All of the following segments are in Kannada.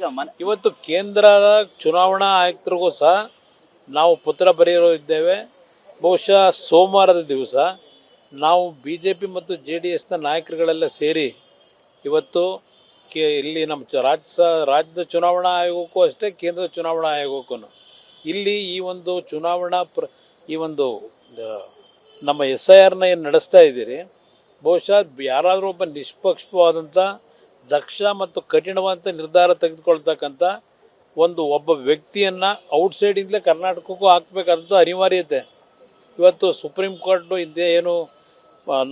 ಈಗ ಇವತ್ತು ಕೇಂದ್ರದ ಚುನಾವಣಾ ಆಯುಕ್ತರಿಗೂ ಸಹ ನಾವು ಪತ್ರ ಬರೆಯಿದ್ದೇವೆ. ಬಹುಶಃ ಸೋಮವಾರದ ದಿವಸ ನಾವು BJP ಮತ್ತು JDSನ ನಾಯಕರುಗಳೆಲ್ಲ ಸೇರಿ ಇವತ್ತು ಇಲ್ಲಿ ನಮ್ಮ ರಾಜ್ಯದ ಚುನಾವಣಾ ಆಯೋಗಕ್ಕೂ ಅಷ್ಟೇ, ಕೇಂದ್ರ ಚುನಾವಣಾ ಆಯೋಗಕ್ಕೂ ಇಲ್ಲಿ ಈ ಒಂದು ಚುನಾವಣಾ ಈ ಒಂದು ನಮ್ಮ SIRನ ಏನು ನಡೆಸ್ತಾ ಇದ್ದೀರಿ, ಬಹುಶಃ ಯಾರಾದರೂ ಒಬ್ಬ ನಿಷ್ಪಕ್ಷವಾದಂಥ ದಕ್ಷ ಮತ್ತು ಕಠಿಣವಾದಂಥ ನಿರ್ಧಾರ ತೆಗೆದುಕೊಳ್ತಕ್ಕಂಥ ಒಬ್ಬ ವ್ಯಕ್ತಿಯನ್ನು ಔಟ್ಸೈಡಿಂದಲೇ ಕರ್ನಾಟಕಕ್ಕೂ ಹಾಕಬೇಕಾದಂಥ ಅನಿವಾರ್ಯತೆ. ಇವತ್ತು ಸುಪ್ರೀಂ ಕೋರ್ಟು ಹಿಂದೆ ಏನು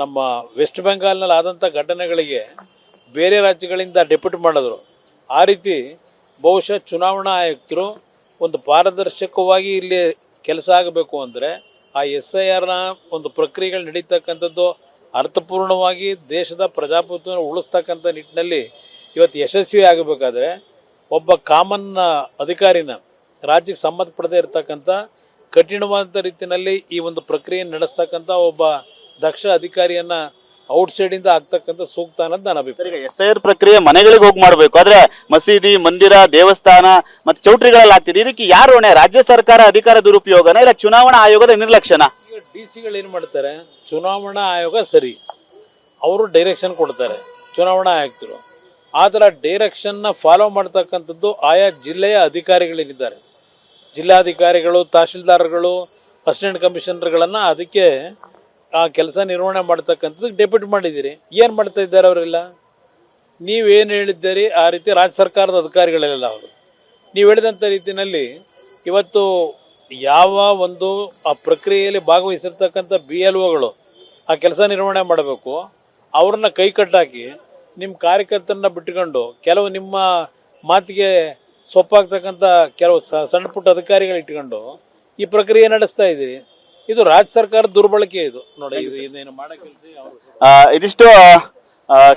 ನಮ್ಮ ವೆಸ್ಟ್ ಬೆಂಗಾಲ್ನಲ್ಲಿ ಆದಂಥ ಘಟನೆಗಳಿಗೆ ಬೇರೆ ರಾಜ್ಯಗಳಿಂದ ಡೆಪ್ಯೂಟ್ ಮಾಡಿದ್ರು, ಆ ರೀತಿ ಬಹುಶಃ ಚುನಾವಣಾ ಆಯುಕ್ತರು ಒಂದು ಪಾರದರ್ಶಕವಾಗಿ ಇಲ್ಲಿ ಕೆಲಸ ಆಗಬೇಕು ಅಂದರೆ ಆ SIRನ ಒಂದು ಪ್ರಕ್ರಿಯೆಗಳು ನಡೀತಕ್ಕಂಥದ್ದು ಅರ್ಥಪೂರ್ಣವಾಗಿ ದೇಶದ ಪ್ರಜಾಪ್ರಭುತ್ವವನ್ನು ಉಳಿಸ್ತಕ್ಕಂಥ ನಿಟ್ಟಿನಲ್ಲಿ ಇವತ್ತು ಯಶಸ್ವಿ ಆಗಬೇಕಾದ್ರೆ ಒಬ್ಬ ಕಾಮನ್ ಅಧಿಕಾರಿನ ರಾಜ್ಯಕ್ಕೆ ಸಂಬಂಧಪಡದೇ ಇರತಕ್ಕಂಥ ಕಠಿಣವಾದಂಥ ರೀತಿಯಲ್ಲಿ ಈ ಒಂದು ಪ್ರಕ್ರಿಯೆ ನಡೆಸ್ತಕ್ಕಂಥ ಒಬ್ಬ ದಕ್ಷ ಅಧಿಕಾರಿಯನ್ನು ಔಟ್ಸೈಡಿಂದ ಆಗ್ತಕ್ಕಂಥ ಸೂಕ್ತ ಅನ್ನೋದು ನನ್ನ ಅಭಿಪ್ರಾಯ. SIR ಪ್ರಕ್ರಿಯೆ ಮನೆಗಳಿಗೆ ಹೋಗಿ ಮಾಡಬೇಕು, ಆದರೆ ಮಸೀದಿ, ಮಂದಿರ, ದೇವಸ್ಥಾನ ಮತ್ತು ಚೌಟ್ರಿಗಳಲ್ಲಿ ಆಗ್ತಿದೆ. ಇದಕ್ಕೆ ಯಾರು ಹೊಣೆ? ರಾಜ್ಯ ಸರ್ಕಾರ ಅಧಿಕಾರ ದುರುಪಯೋಗನ ಇಲ್ಲ ಚುನಾವಣಾ ಆಯೋಗದ ನಿರ್ಲಕ್ಷ್ಯನ? ಈಗ DC ಏನು ಮಾಡ್ತಾರೆ, ಚುನಾವಣಾ ಆಯೋಗ ಸರಿ, ಅವರು ಡೈರೆಕ್ಷನ್ ಕೊಡ್ತಾರೆ ಚುನಾವಣಾ ಆಯುಕ್ತರು. ಆ ಥರ ಡೈರೆಕ್ಷನ್ನ ಫಾಲೋ ಮಾಡ್ತಕ್ಕಂಥದ್ದು ಆಯಾ ಜಿಲ್ಲೆಯ ಅಧಿಕಾರಿಗಳೇನಿದ್ದಾರೆ, ಜಿಲ್ಲಾಧಿಕಾರಿಗಳು, ತಹಶೀಲ್ದಾರ್ಗಳು, ಅಸಿಸ್ಟೆಂಟ್ ಕಮಿಷನರ್ಗಳನ್ನು ಅದಕ್ಕೆ ಆ ಕೆಲಸ ನಿರ್ವಹಣೆ ಮಾಡ್ತಕ್ಕಂಥದ್ದು ಡೆಪ್ಯೂಟ್ ಮಾಡಿದ್ದೀರಿ. ಏನು ಮಾಡ್ತಾ ಇದ್ದಾರೆ ಅವರೆಲ್ಲ? ನೀವೇನು ಹೇಳಿದ್ದೀರಿ ಆ ರೀತಿ ರಾಜ್ಯ ಸರ್ಕಾರದ ಅಧಿಕಾರಿಗಳೆಲ್ಲ ಅವರು ನೀವು ಹೇಳಿದಂಥ ರೀತಿಯಲ್ಲಿ ಇವತ್ತು ಯಾವ ಒಂದು ಆ ಪ್ರಕ್ರಿಯೆಯಲ್ಲಿ ಭಾಗವಹಿಸಿರ್ತಕ್ಕಂಥ BLOಗಳು ಆ ಕೆಲಸ ನಿರ್ವಹಣೆ ಮಾಡಬೇಕು, ಅವ್ರನ್ನ ಕೈ ಕಟ್ಟಾಕಿ ನಿಮ್ಮ ಕಾರ್ಯಕರ್ತರನ್ನ ಬಿಟ್ಕೊಂಡು ಕೆಲವು ನಿಮ್ಮ ಮಾತಿಗೆ ಸೊಪ್ಪಾಗ್ತಕ್ಕಂಥ ಕೆಲವು ಸಣ್ಣ ಪುಟ್ಟ ಅಧಿಕಾರಿಗಳು ಇಟ್ಕೊಂಡು ಈ ಪ್ರಕ್ರಿಯೆ ನಡೆಸ್ತಾ ಇದ್ದೀರಿ. ಇದು ರಾಜ್ಯ ಸರ್ಕಾರದ ದುರ್ಬಳಕೆ. ಇದು ನೋಡಿ, ಇದೇನು ಮಾಡೋ ಕೆಲಸ. ಇದಿಷ್ಟು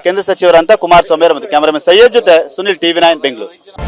ಕೇಂದ್ರ ಸಚಿವರಂತ ಕುಮಾರಸ್ವಾಮಿ ಮತ್ತು ಕ್ಯಾಮರಾಮನ್ ಸೈಯದ್ ಜೊತೆ ಸುನಿಲ್, TV9 ಬೆಂಗಳೂರು.